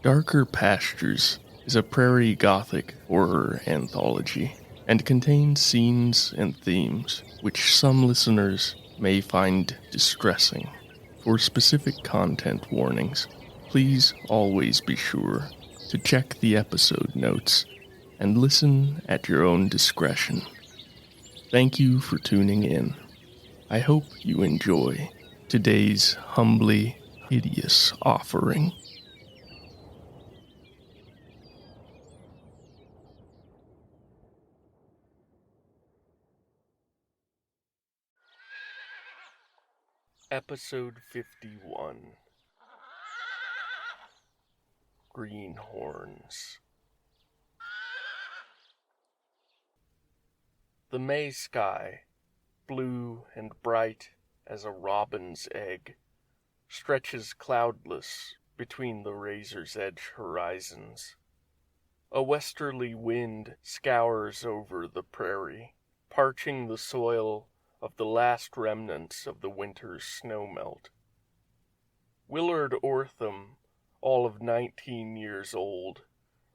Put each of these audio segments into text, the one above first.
Darker Pastures is a prairie gothic horror anthology and contains scenes and themes which some listeners may find distressing. For specific content warnings, please always be sure to check the episode notes and listen at your own discretion. Thank you for tuning in. I hope you enjoy today's humbly hideous offering. Episode 51. Greenhorns. The May sky, blue and bright as a robin's egg, stretches cloudless between the razor's edge horizons. A westerly wind scours over the prairie, parching the soil of the last remnants of the winter's snowmelt. Willard Ortham, all of 19 years old,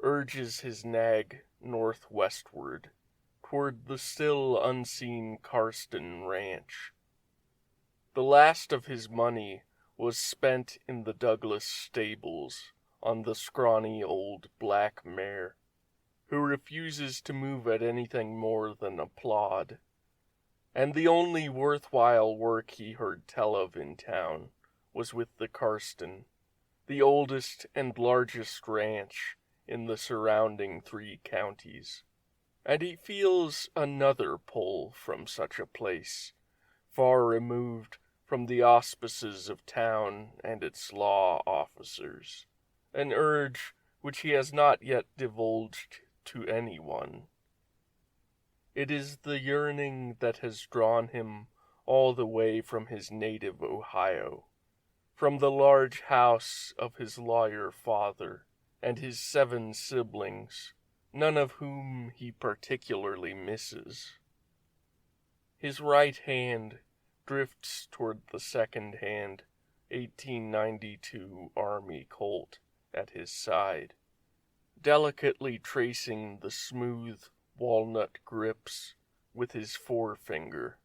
urges his nag northwestward, toward the still unseen Karsten Ranch. The last of his money was spent in the Douglas stables on the scrawny old black mare, who refuses to move at anything more than a plod. And the only worthwhile work he heard tell of in town was with the Karsten, the oldest and largest ranch in the surrounding 3 counties. And he feels another pull from such a place, far removed from the auspices of town and its law officers, an urge which he has not yet divulged to anyone. It is the yearning that has drawn him all the way from his native Ohio, from the large house of his lawyer father and his 7 siblings, none of whom he particularly misses. His right hand drifts toward the second-hand 1892 Army Colt at his side, delicately tracing the smooth walnut grips with his forefinger.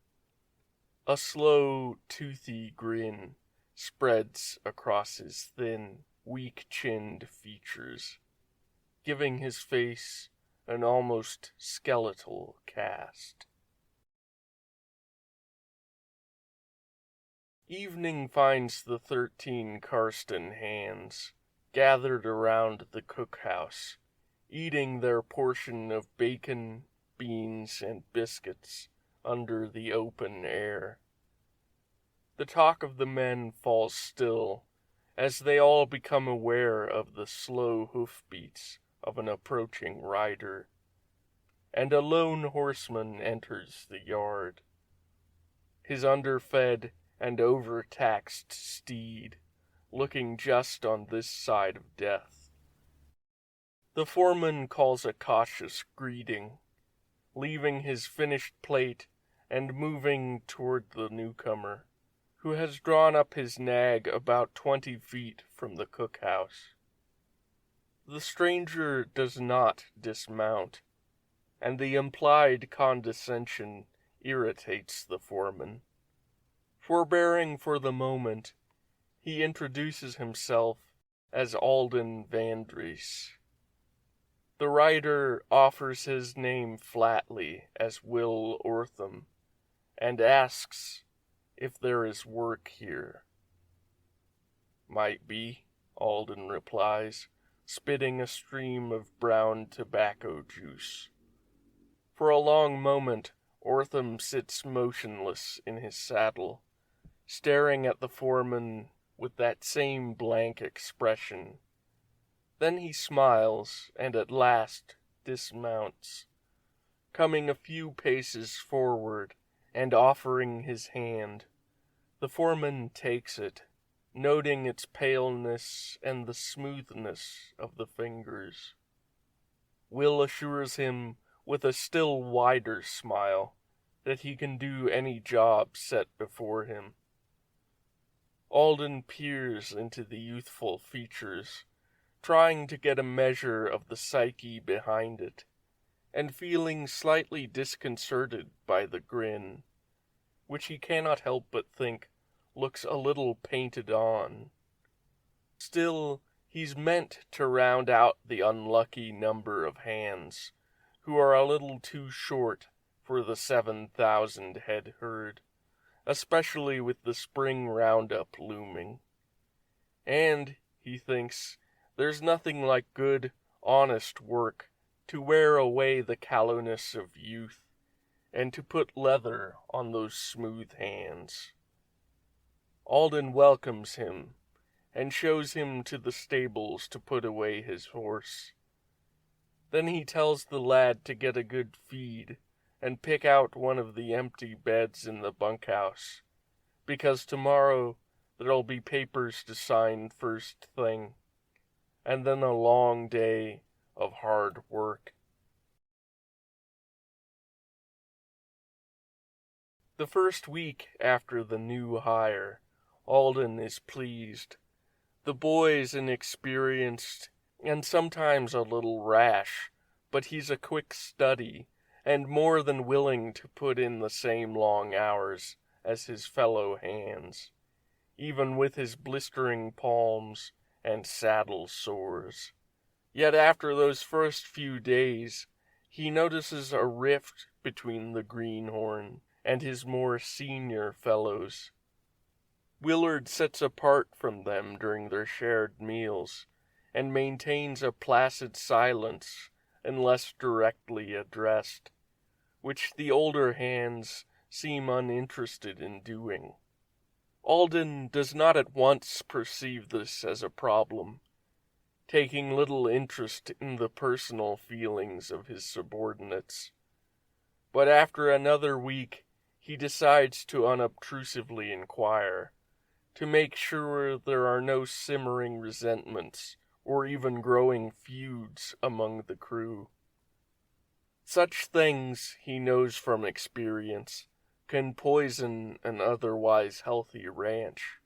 A slow, toothy grin spreads across his thin, weak-chinned features, giving his face an almost skeletal cast. Evening finds the 13 Karsten hands gathered around the cookhouse, eating their portion of bacon, beans, and biscuits under the open air. The talk of the men falls still as they all become aware of the slow hoofbeats of an approaching rider, and a lone horseman enters the yard. His underfed and overtaxed steed looking just on this side of death. The foreman calls a cautious greeting, leaving his finished plate and moving toward the newcomer, who has drawn up his nag about 20 feet from the cookhouse. The stranger does not dismount, and the implied condescension irritates the foreman. Forbearing for the moment, he introduces himself as Alden Vandries. The rider offers his name flatly as Will Ortham, and asks if there is work here. "Might be," Alden replies, spitting a stream of brown tobacco juice. For a long moment, Ortham sits motionless in his saddle, staring at the foreman with that same blank expression. Then he smiles and at last dismounts, coming a few paces forward and offering his hand. The foreman takes it, noting its paleness and the smoothness of the fingers. Will assures him with a still wider smile that he can do any job set before him. Alden peers into the youthful features, trying to get a measure of the psyche behind it, and feeling slightly disconcerted by the grin, which he cannot help but think looks a little painted on. Still, he's meant to round out the unlucky number of hands, who are a little too short for the 7,000 head herd, especially with the spring roundup looming. And, he thinks, there's nothing like good, honest work to wear away the callowness of youth, and to put leather on those smooth hands. Alden welcomes him, and shows him to the stables to put away his horse. Then he tells the lad to get a good feed, and pick out one of the empty beds in the bunkhouse, because tomorrow there'll be papers to sign first thing, and then a long day of hard work. The first week after the new hire, Alden is pleased. The boy's inexperienced and sometimes a little rash, but he's a quick study and more than willing to put in the same long hours as his fellow hands, even with his blistering palms and saddle sores. Yet after those first few days, he notices a rift between the Greenhorn and his more senior fellows. Willard sits apart from them during their shared meals, and maintains a placid silence unless directly addressed, which the older hands seem uninterested in doing. Alden does not at once perceive this as a problem, taking little interest in the personal feelings of his subordinates. But after another week, he decides to unobtrusively inquire, to make sure there are no simmering resentments or even growing feuds among the crew. Such things, he knows from experience, can poison an otherwise healthy ranch,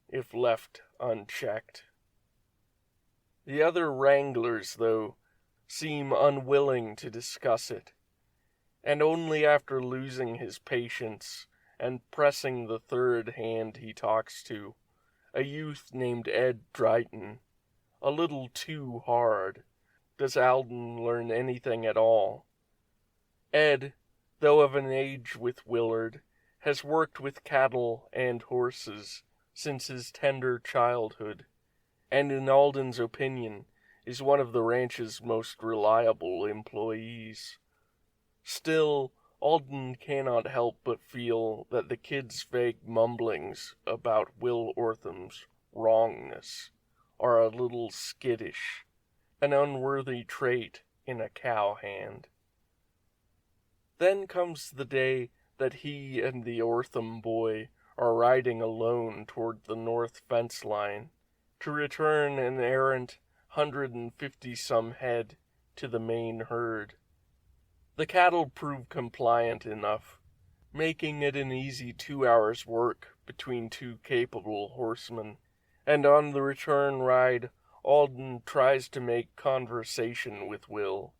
if left unchecked. The other wranglers, though, seem unwilling to discuss it, and only after losing his patience and pressing the third hand he talks to, a youth named Ed Drayton, a little too hard, does Alden learn anything at all. Ed, though of an age with Willard, has worked with cattle and horses since his tender childhood, and in Alden's opinion is one of the ranch's most reliable employees. Still, Alden cannot help but feel that the kid's vague mumblings about Will Ortham's wrongness are a little skittish, an unworthy trait in a cowhand. Then comes the day that he and the Ortham boy are riding alone toward the north fence line to return an errant 150-some head to the main herd. The cattle prove compliant enough, making it an easy 2 hours' work between two capable horsemen, and on the return ride, Alden tries to make conversation with Will.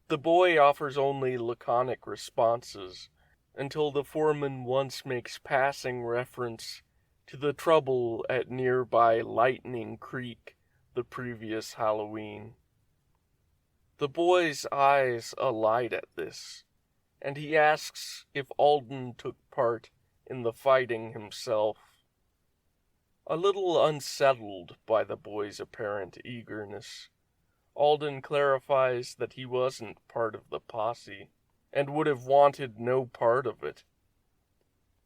The boy offers only laconic responses, until the foreman once makes passing reference to the trouble at nearby Lightning Creek the previous Halloween. The boy's eyes alight at this, and he asks if Alden took part in the fighting himself. A little unsettled by the boy's apparent eagerness, Alden clarifies that he wasn't part of the posse, and would have wanted no part of it.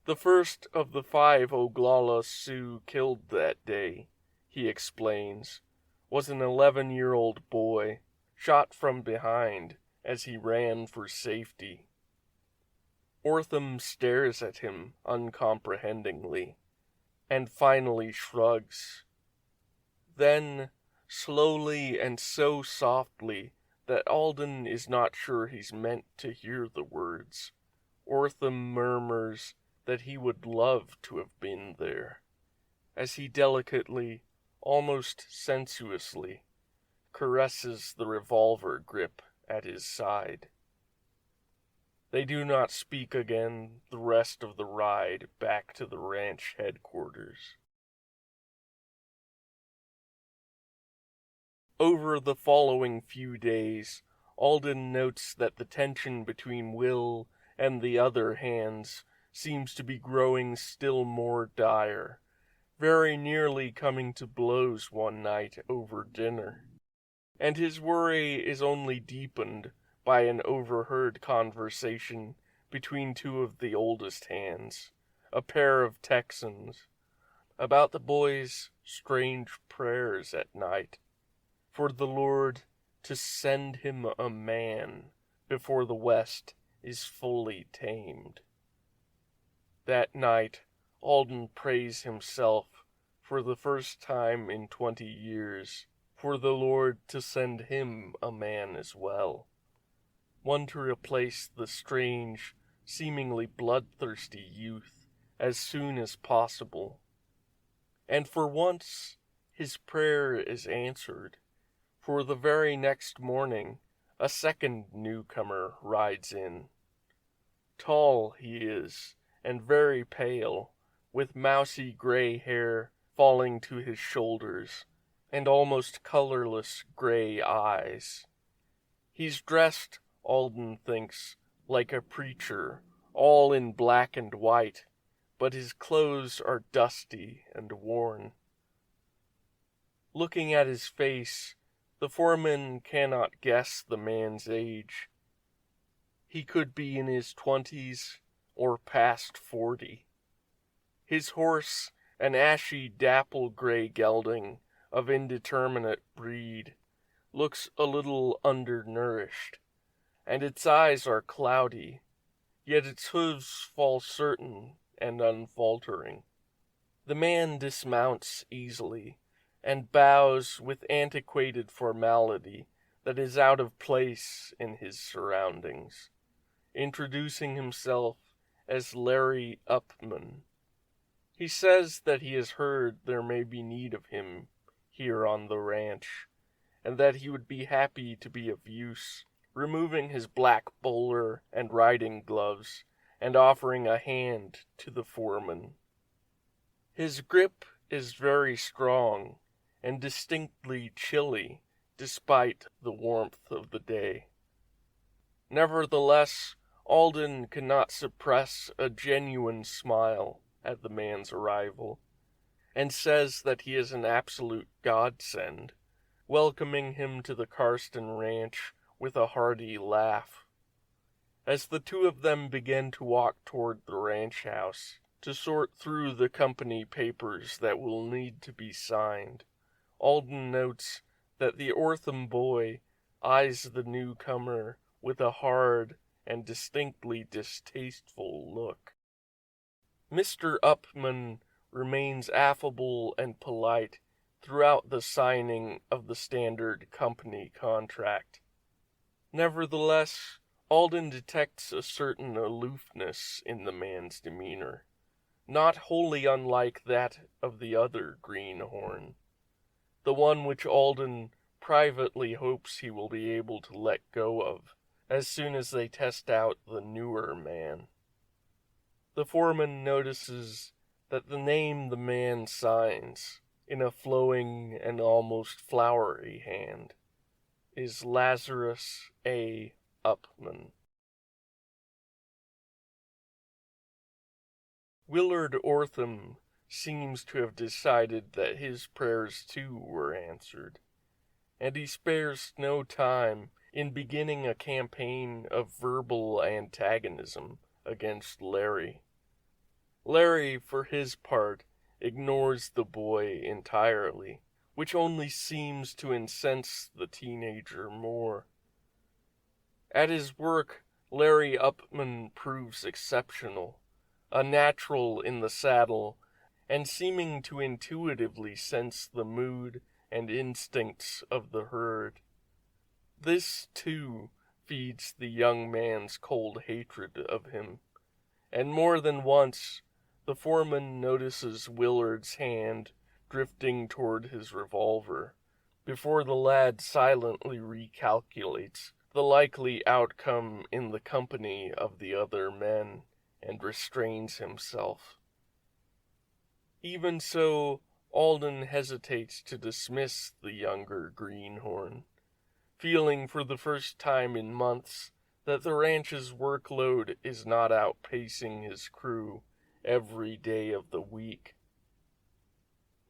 The first of the 5 Oglala Sioux killed that day, he explains, was an 11-year-old boy, shot from behind as he ran for safety. Ortham stares at him uncomprehendingly, and finally shrugs. Then, slowly and so softly that Alden is not sure he's meant to hear the words, Ortham murmurs that he would love to have been there, as he delicately, almost sensuously, caresses the revolver grip at his side. They do not speak again the rest of the ride back to the ranch headquarters. Over the following few days, Alden notes that the tension between Will and the other hands seems to be growing still more dire, very nearly coming to blows one night over dinner. And his worry is only deepened by an overheard conversation between two of the oldest hands, a pair of Texans, about the boy's strange prayers at night, for the Lord to send him a man before the West is fully tamed. That night, Alden prays himself, for the first time in 20 years, for the Lord to send him a man as well, one to replace the strange, seemingly bloodthirsty youth as soon as possible. And for once, his prayer is answered, for the very next morning, a second newcomer rides in. Tall he is, and very pale, with mousy gray hair falling to his shoulders, and almost colorless gray eyes. He's dressed, Alden thinks, like a preacher, all in black and white, but his clothes are dusty and worn. Looking at his face, the foreman cannot guess the man's age. He could be in his 20s or past 40. His horse, an ashy dapple-gray gelding of indeterminate breed, looks a little undernourished, and its eyes are cloudy, yet its hooves fall certain and unfaltering. The man dismounts easily, and bows with antiquated formality that is out of place in his surroundings, introducing himself as Larry Upman. He says that he has heard there may be need of him here on the ranch, and that he would be happy to be of use, removing his black bowler and riding gloves, and offering a hand to the foreman. His grip is very strong, and distinctly chilly, despite the warmth of the day. Nevertheless, Alden cannot suppress a genuine smile at the man's arrival, and says that he is an absolute godsend, welcoming him to the Karsten ranch with a hearty laugh. As the two of them begin to walk toward the ranch house to sort through the company papers that will need to be signed, Alden notes that the Ortham boy eyes the newcomer with a hard and distinctly distasteful look. Mr. Upman remains affable and polite throughout the signing of the standard company contract. Nevertheless, Alden detects a certain aloofness in the man's demeanor, not wholly unlike that of the other greenhorn, the one which Alden privately hopes he will be able to let go of as soon as they test out the newer man. The foreman notices that the name the man signs, in a flowing and almost flowery hand, is Lazarus A. Upman. Willard Ortham seems to have decided that his prayers too were answered, and he spares no time in beginning a campaign of verbal antagonism against Larry. Larry, for his part, ignores the boy entirely, which only seems to incense the teenager more. At his work, Larry Upman proves exceptional, a natural in the saddle, and seeming to intuitively sense the mood and instincts of the herd. This, too, feeds the young man's cold hatred of him, and more than once the foreman notices Willard's hand drifting toward his revolver, before the lad silently recalculates the likely outcome in the company of the other men and restrains himself. Even so, Alden hesitates to dismiss the younger greenhorn, feeling for the first time in months that the ranch's workload is not outpacing his crew every day of the week.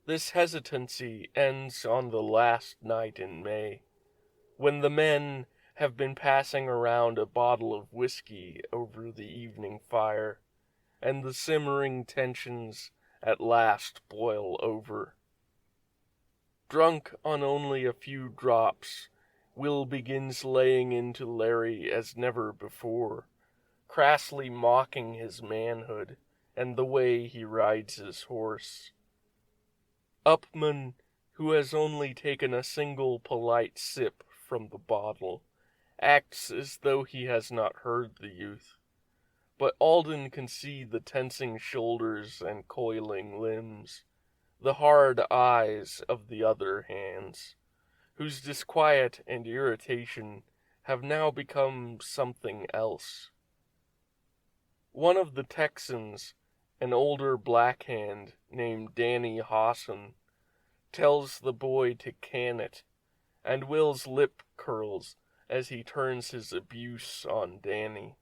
This hesitancy ends on the last night in May, when the men have been passing around a bottle of whiskey over the evening fire, and the simmering tensions at last boil over. Drunk on only a few drops, Will begins laying into Larry as never before, crassly mocking his manhood and the way he rides his horse. Upman, who has only taken a single polite sip from the bottle, acts as though he has not heard the youth, but Alden can see the tensing shoulders and coiling limbs, the hard eyes of the other hands, whose disquiet and irritation have now become something else. One of the Texans, an older black hand named Danny Hawson, tells the boy to can it, and Will's lip curls as he turns his abuse on Danny.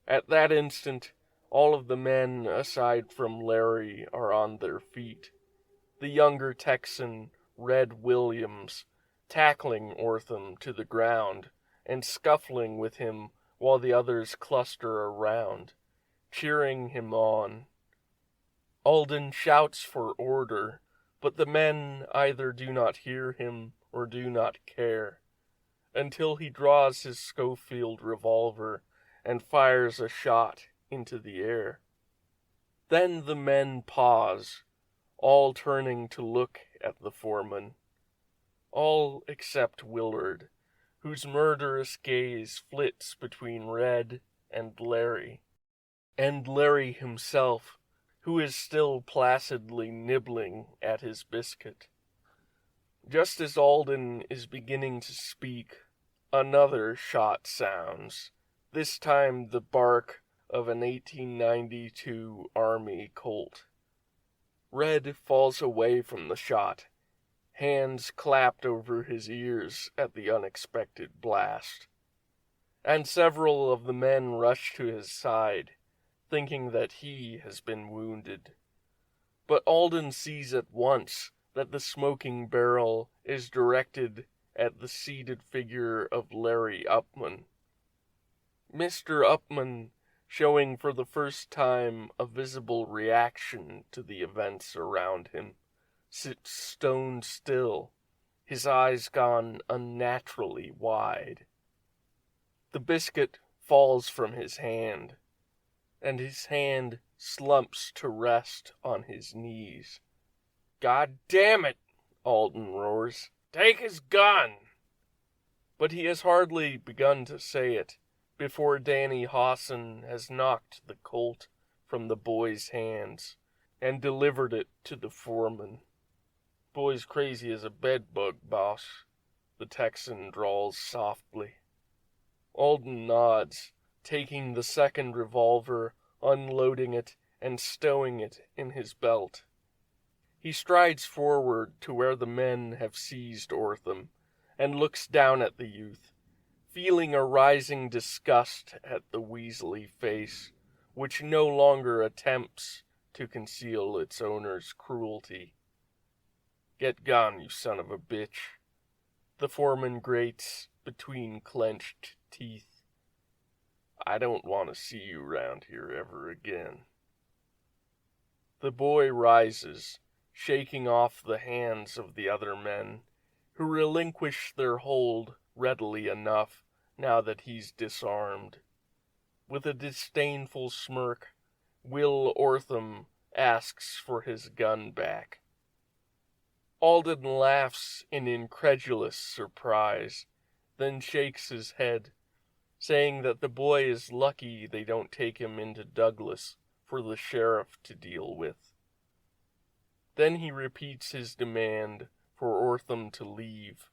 At that instant, all of the men, aside from Larry, are on their feet. The younger Texan, Red Williams, tackling Ortham to the ground and scuffling with him while the others cluster around, cheering him on. Alden shouts for order, but the men either do not hear him or do not care, until he draws his Schofield revolver and fires a shot into the air. Then the men pause, all turning to look at the foreman, all except Willard, whose murderous gaze flits between Red and Larry himself, who is still placidly nibbling at his biscuit. Just as Alden is beginning to speak, another shot sounds, this time the bark of an 1892 Army Colt. Red falls away from the shot, hands clapped over his ears at the unexpected blast, and several of the men rush to his side, thinking that he has been wounded. But Alden sees at once that the smoking barrel is directed at the seated figure of Larry Upman. Mr. Upman, showing for the first time a visible reaction to the events around him, sits stone still, his eyes gone unnaturally wide. The biscuit falls from his hand, and his hand slumps to rest on his knees. "God damn it!" Alden roars. "Take his gun!" But he has hardly begun to say it before Danny Hawson has knocked the Colt from the boy's hands and delivered it to the foreman. "Boy's crazy as a bedbug, boss," the Texan drawls softly. Alden nods, taking the second revolver, unloading it, and stowing it in his belt. He strides forward to where the men have seized Ortham, and looks down at the youth, feeling a rising disgust at the weaselly face, which no longer attempts to conceal its owner's cruelty. "Get gone, you son of a bitch," the foreman grates between clenched teeth. "I don't want to see you round here ever again." The boy rises, shaking off the hands of the other men, who relinquish their hold readily enough now that he's disarmed. With a disdainful smirk, Will Ortham asks for his gun back. Alden laughs in incredulous surprise, then shakes his head, saying that the boy is lucky they don't take him into Douglas for the sheriff to deal with. Then he repeats his demand for Ortham to leave,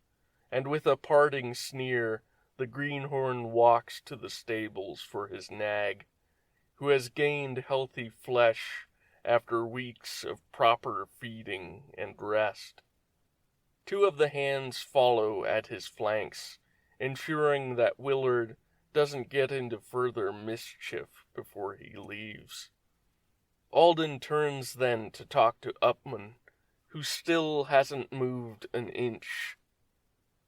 and with a parting sneer the greenhorn walks to the stables for his nag, who has gained healthy flesh after weeks of proper feeding and rest. Two of the hands follow at his flanks, ensuring that Willard doesn't get into further mischief before he leaves. Alden turns then to talk to Upman, who still hasn't moved an inch.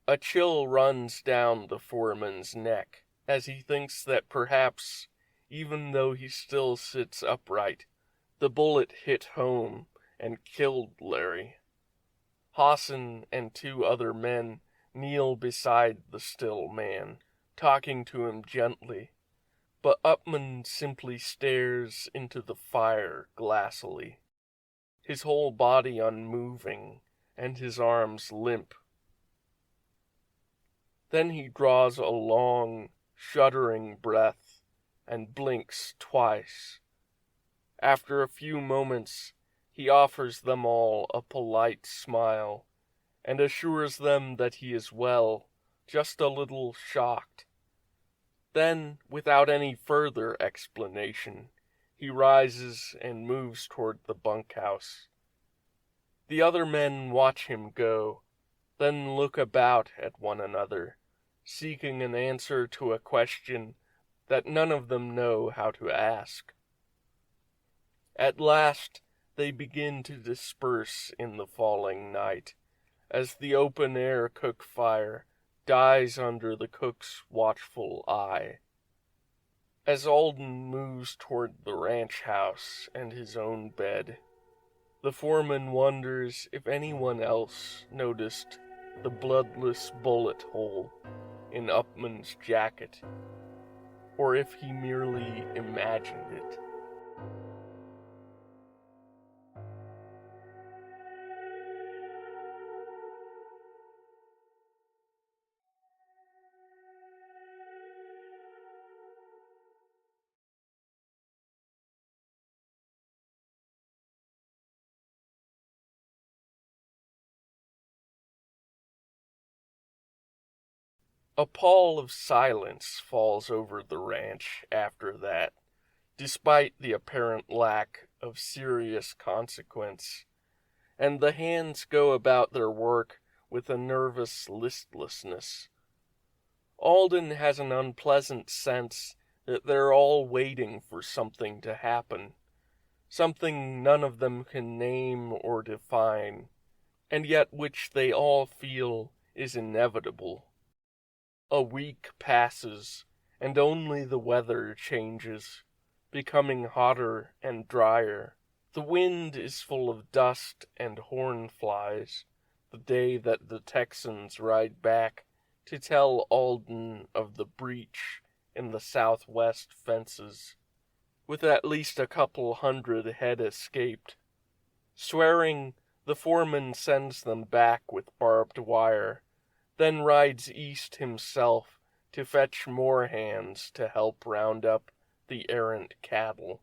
A chill runs down the foreman's neck as he thinks that perhaps, even though he still sits upright, the bullet hit home and killed Larry. Hassan and two other men kneel beside the still man, talking to him gently, but Upman simply stares into the fire glassily, his whole body unmoving and his arms limp. Then he draws a long, shuddering breath and blinks twice. After a few moments, he offers them all a polite smile and assures them that he is well, just a little shocked. Then, without any further explanation, he rises and moves toward the bunkhouse. The other men watch him go, then look about at one another, seeking an answer to a question that none of them know how to ask. At last, they begin to disperse in the falling night, as the open-air cook fire dies under the cook's watchful eye. As Alden moves toward the ranch house and his own bed, the foreman wonders if anyone else noticed the bloodless bullet hole in Upman's jacket, or if he merely imagined it. A pall of silence falls over the ranch after that, despite the apparent lack of serious consequence, and the hands go about their work with a nervous listlessness. Alden has an unpleasant sense that they're all waiting for something to happen, something none of them can name or define, and yet which they all feel is inevitable. A week passes, and only the weather changes, becoming hotter and drier. The wind is full of dust and horn flies, the day that the Texans ride back to tell Alden of the breach in the southwest fences, with at least a couple hundred head escaped. Swearing, the foreman sends them back with barbed wire, then rides east himself to fetch more hands to help round up the errant cattle.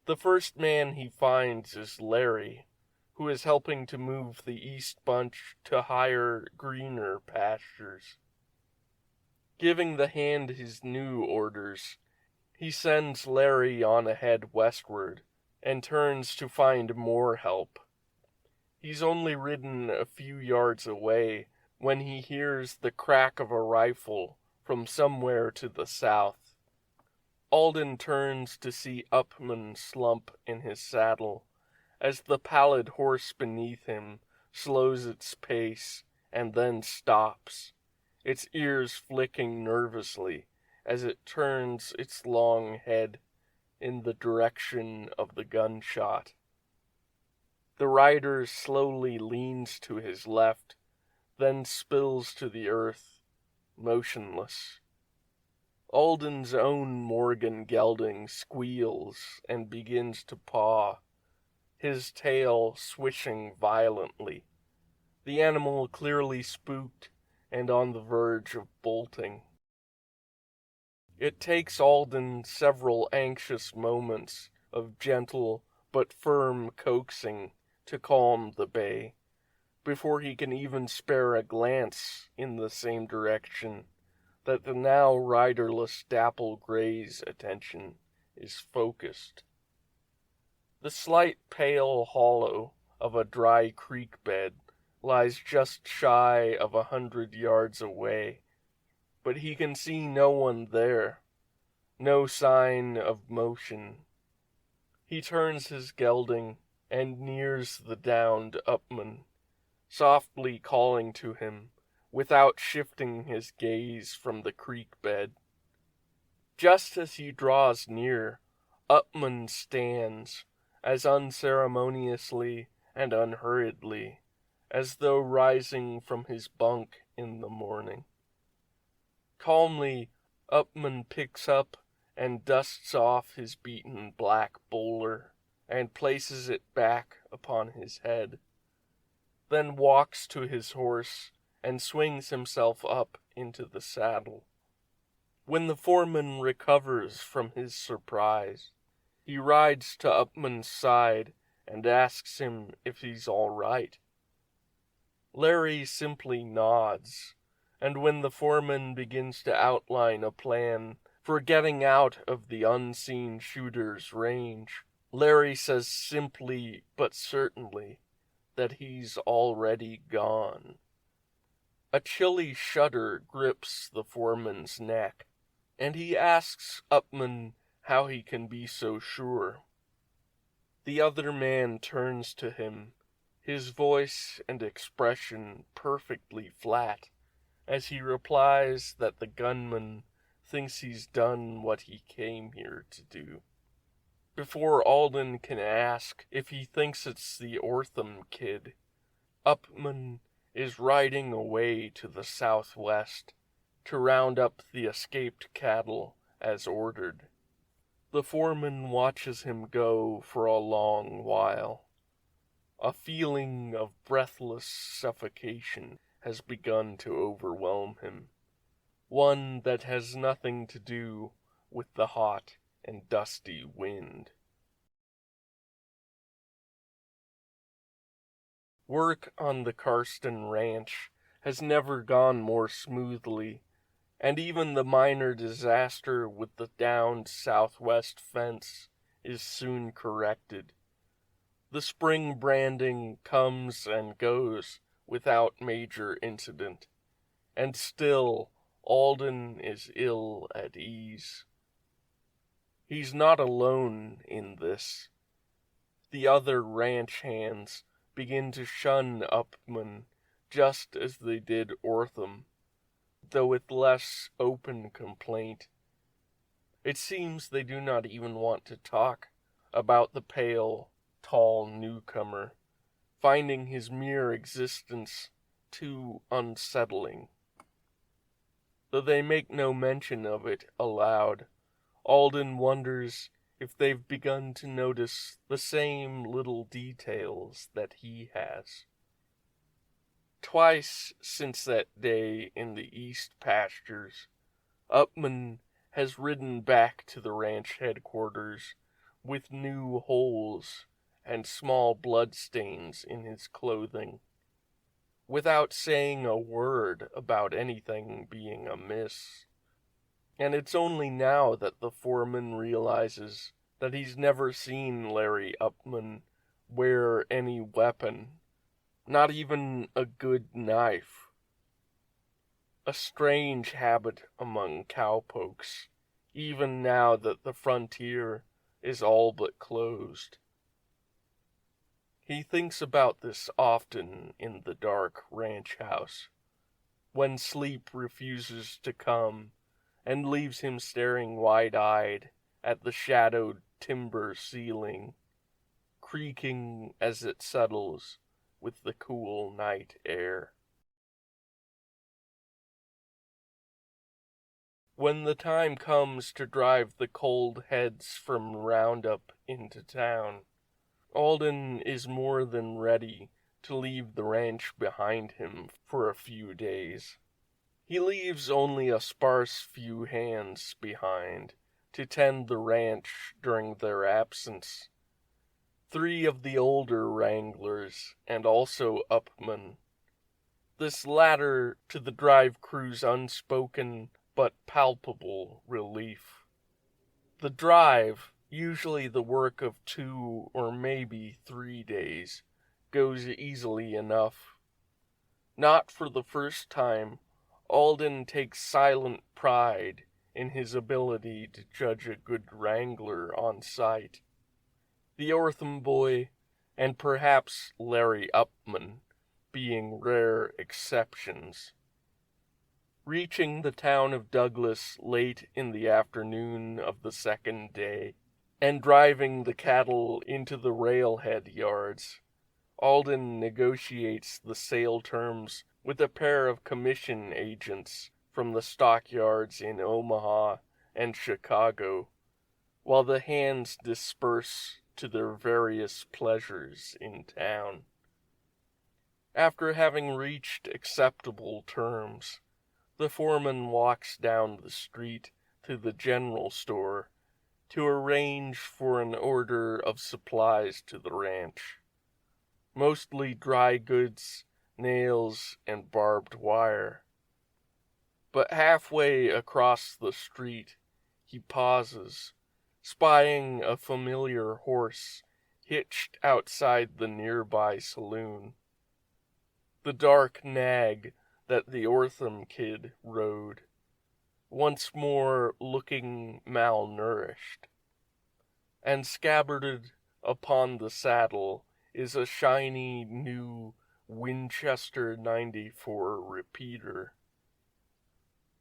The first man he finds is Larry, who is helping to move the east bunch to higher, greener pastures. Giving the hand his new orders, he sends Larry on ahead westward and turns to find more help. He's only ridden a few yards away when he hears the crack of a rifle from somewhere to the south. Alden turns to see Upman slump in his saddle as the pallid horse beneath him slows its pace and then stops, its ears flicking nervously as it turns its long head in the direction of the gunshot. The rider slowly leans to his left, then spills to the earth, motionless. Alden's own Morgan gelding squeals and begins to paw, his tail swishing violently, the animal clearly spooked and on the verge of bolting. It takes Alden several anxious moments of gentle but firm coaxing to calm the bay, before he can even spare a glance in the same direction that the now riderless dapple gray's attention is focused. The slight pale hollow of a dry creek bed lies just shy of 100 yards away, but he can see no one there, no sign of motion. He turns his gelding and nears the downed Upman, softly calling to him without shifting his gaze from the creek bed. Just as he draws near, Upman stands, as unceremoniously and unhurriedly as though rising from his bunk in the morning. Calmly, Upman picks up and dusts off his beaten black bowler and places it back upon his head, then walks to his horse and swings himself up into the saddle. When the foreman recovers from his surprise, he rides to Upman's side and asks him if he's all right. Larry simply nods, and when the foreman begins to outline a plan for getting out of the unseen shooter's range, Larry says simply but certainly that he's already gone. A chilly shudder grips the foreman's neck, and he asks Upman how he can be so sure. The other man turns to him, his voice and expression perfectly flat, as he replies that the gunman thinks he's done what he came here to do. Before Alden can ask if he thinks it's the Ortham kid, Upman is riding away to the southwest to round up the escaped cattle as ordered. The foreman watches him go for a long while. A feeling of breathless suffocation has begun to overwhelm him, one that has nothing to do with the hot and dusty wind. Work on the Karsten ranch has never gone more smoothly, and even the minor disaster with the downed southwest fence is soon corrected. The spring branding comes and goes without major incident, and still Alden is ill at ease. He's not alone in this. The other ranch hands begin to shun Upman just as they did Ortham, though with less open complaint. It seems they do not even want to talk about the pale, tall newcomer, finding his mere existence too unsettling. Though they make no mention of it aloud, Alden wonders if they've begun to notice the same little details that he has. Twice since that day in the east pastures, Upman has ridden back to the ranch headquarters with new holes and small bloodstains in his clothing, without saying a word about anything being amiss. And it's only now that the foreman realizes that he's never seen Larry Upman wear any weapon, not even a good knife. A strange habit among cowpokes, even now that the frontier is all but closed. He thinks about this often in the dark ranch house, when sleep refuses to come and leaves him staring wide-eyed at the shadowed timber ceiling, creaking as it settles with the cool night air. When the time comes to drive the cold heads from Roundup into town, Alden is more than ready to leave the ranch behind him for a few days. He leaves only a sparse few hands behind to tend the ranch during their absence. 3 of the older wranglers, and also Upman. This latter to the drive crew's unspoken but palpable relief. The drive, usually the work of 2 or maybe 3 days, goes easily enough. Not for the first time, Alden takes silent pride in his ability to judge a good wrangler on sight. The Ortham boy, and perhaps Larry Upman, being rare exceptions. Reaching the town of Douglas late in the afternoon of the second day, and driving the cattle into the railhead yards, Alden negotiates the sale terms with a pair of commission agents from the stockyards in Omaha and Chicago, while the hands disperse to their various pleasures in town. After having reached acceptable terms, the foreman walks down the street to the general store to arrange for an order of supplies to the ranch. Mostly dry goods, nails, and barbed wire. But halfway across the street, he pauses, spying a familiar horse hitched outside the nearby saloon. The dark nag that the Ortham kid rode, once more looking malnourished. And scabbarded upon the saddle is a shiny new Winchester 94 repeater.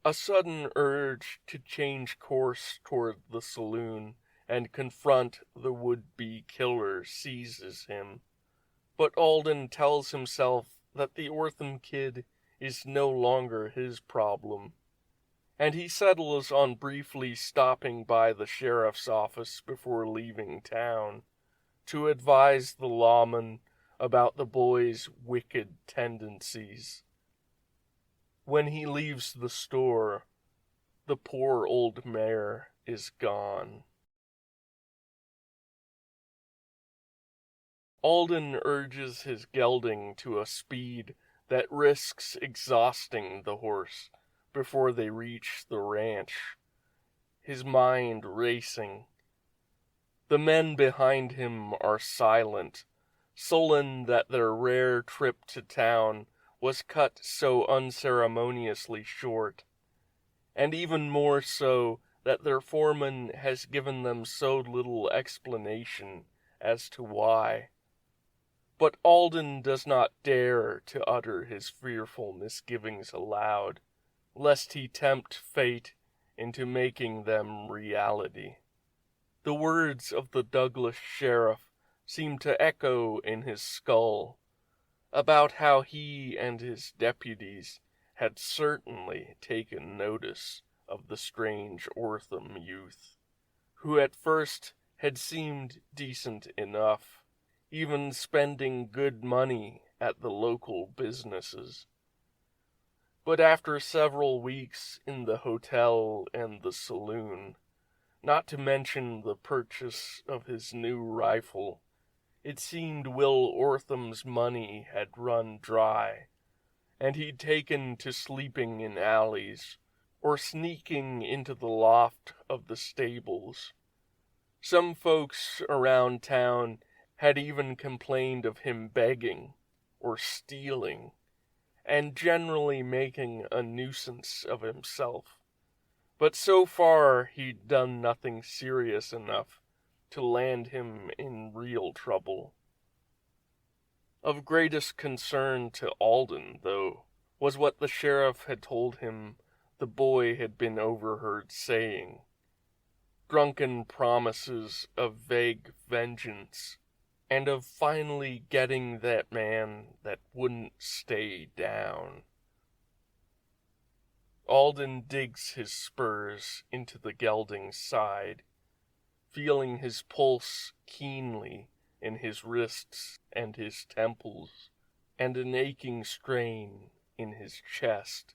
A sudden urge to change course toward the saloon and confront the would-be killer seizes him, but Alden tells himself that the Ortham kid is no longer his problem, and he settles on briefly stopping by the sheriff's office before leaving town to advise the lawman about the boy's wicked tendencies. When he leaves the store, the poor old mare is gone. Alden urges his gelding to a speed that risks exhausting the horse before they reach the ranch, his mind racing. The men behind him are silent, sullen that their rare trip to town was cut so unceremoniously short, and even more so that their foreman has given them so little explanation as to why. But Alden does not dare to utter his fearful misgivings aloud, lest he tempt fate into making them reality. The words of the Douglas sheriff seem to echo in his skull, about how he and his deputies had certainly taken notice of the strange Ortham youth, who at first had seemed decent enough, even spending good money at the local businesses. But after several weeks in the hotel and the saloon, not to mention the purchase of his new rifle, it seemed Will Ortham's money had run dry, and he'd taken to sleeping in alleys, or sneaking into the loft of the stables. Some folks around town had even complained of him begging or stealing, and generally making a nuisance of himself. But so far he'd done nothing serious enough to land him in real trouble. Of greatest concern to Alden, though, was what the sheriff had told him the boy had been overheard saying. Drunken promises of vague vengeance, and of finally getting that man that wouldn't stay down. Alden digs his spurs into the gelding's side, feeling his pulse keenly in his wrists and his temples, and an aching strain in his chest.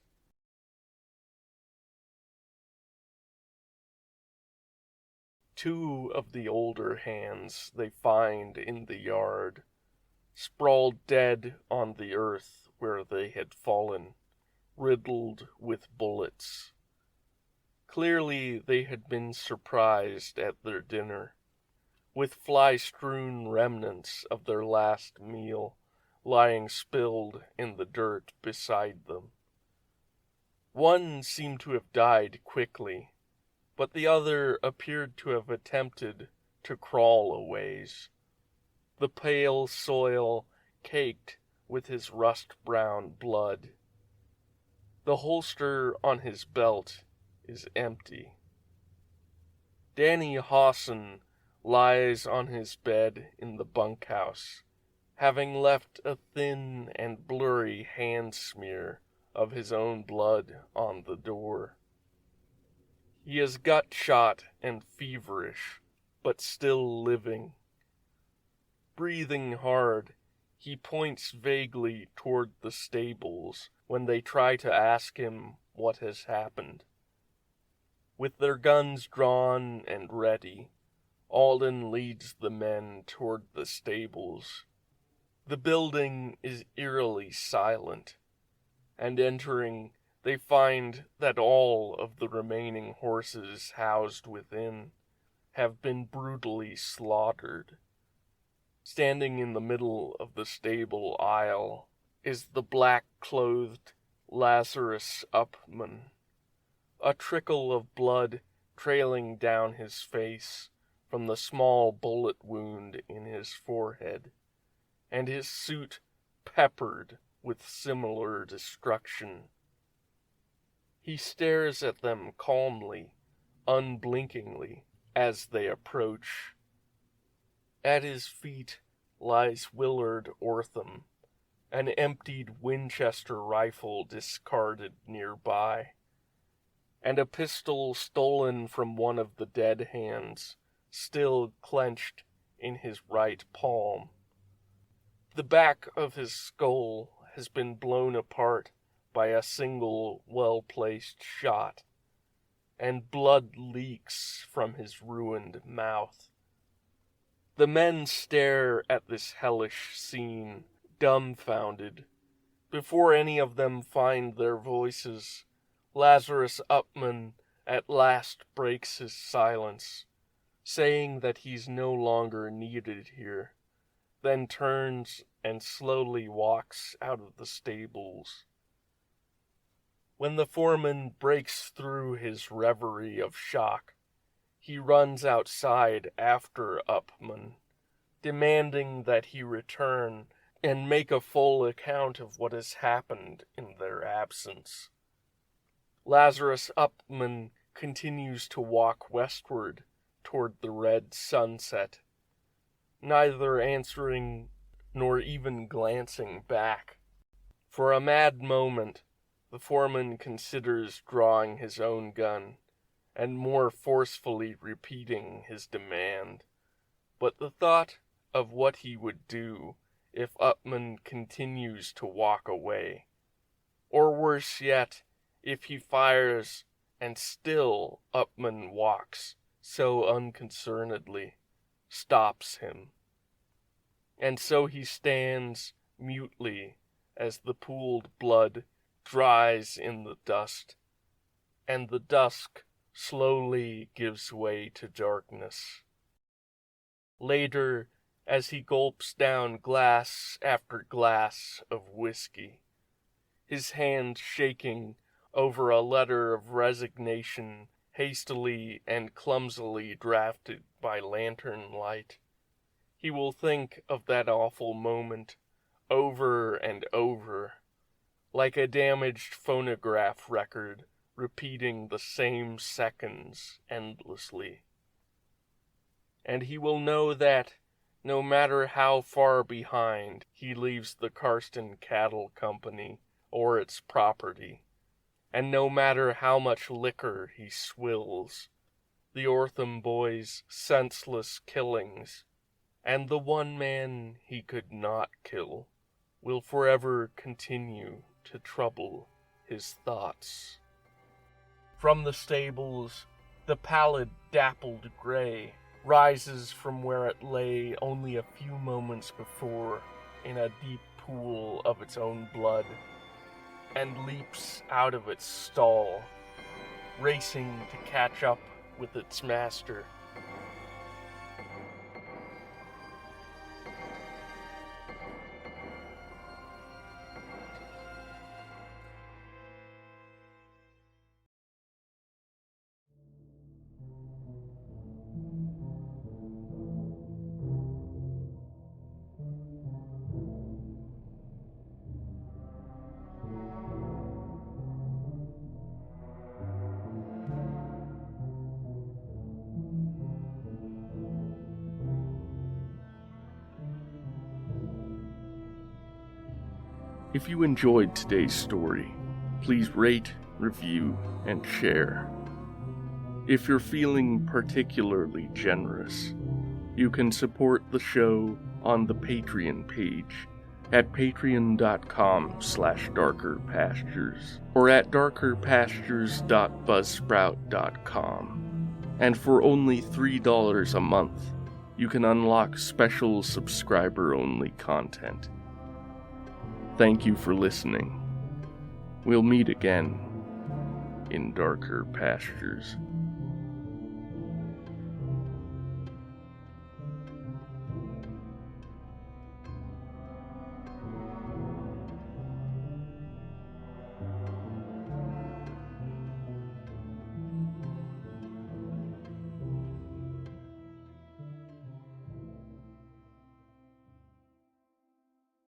2 of the older hands they find in the yard, sprawled dead on the earth where they had fallen, riddled with bullets. Clearly they had been surprised at their dinner, with fly-strewn remnants of their last meal lying spilled in the dirt beside them. One seemed to have died quickly, but the other appeared to have attempted to crawl a ways, the pale soil caked with his rust-brown blood. The holster on his belt is empty. Danny Hawson lies on his bed in the bunkhouse, having left a thin and blurry hand smear of his own blood on the door. He is gut-shot and feverish, but still living. Breathing hard, he points vaguely toward the stables when they try to ask him what has happened. With their guns drawn and ready, Alden leads the men toward the stables. The building is eerily silent, and entering, they find that all of the remaining horses housed within have been brutally slaughtered. Standing in the middle of the stable aisle is the black-clothed Lazarus Upman, a trickle of blood trailing down his face from the small bullet wound in his forehead, and his suit peppered with similar destruction. He stares at them calmly, unblinkingly, as they approach. At his feet lies Willard Ortham, an emptied Winchester rifle discarded nearby, and a pistol stolen from one of the dead hands, still clenched in his right palm. The back of his skull has been blown apart by a single well-placed shot, and blood leaks from his ruined mouth. The men stare at this hellish scene, dumbfounded. Before any of them find their voices, Lazarus Upman at last breaks his silence, saying that he's no longer needed here, then turns and slowly walks out of the stables. When the foreman breaks through his reverie of shock, he runs outside after Upman, demanding that he return and make a full account of what has happened in their absence. Lazarus Upman continues to walk westward toward the red sunset, neither answering nor even glancing back. For a mad moment, the foreman considers drawing his own gun and more forcefully repeating his demand. But the thought of what he would do if Upman continues to walk away, or worse yet, if he fires and still Upman walks so unconcernedly, stops him. And so he stands mutely as the pooled blood dries in the dust, and the dusk slowly gives way to darkness. Later, as he gulps down glass after glass of whiskey, his hand shaking over a letter of resignation hastily and clumsily drafted by lantern light, he will think of that awful moment over and over, like a damaged phonograph record repeating the same seconds endlessly. And he will know that, no matter how far behind he leaves the Karsten Cattle Company or its property, and no matter how much liquor he swills, the Ortham boys' senseless killings, and the one man he could not kill, will forever continue to trouble his thoughts. From the stables, The pallid, dappled gray rises from where it lay only a few moments before in a deep pool of its own blood, and leaps out of its stall, racing to catch up with its master. If you enjoyed today's story, please rate, review, and share. If you're feeling particularly generous, you can support the show on the Patreon page at patreon.com/darkerpastures or at darkerpastures.buzzsprout.com. And for only $3 a month, you can unlock special subscriber-only content. Thank you for listening. We'll meet again in darker pastures.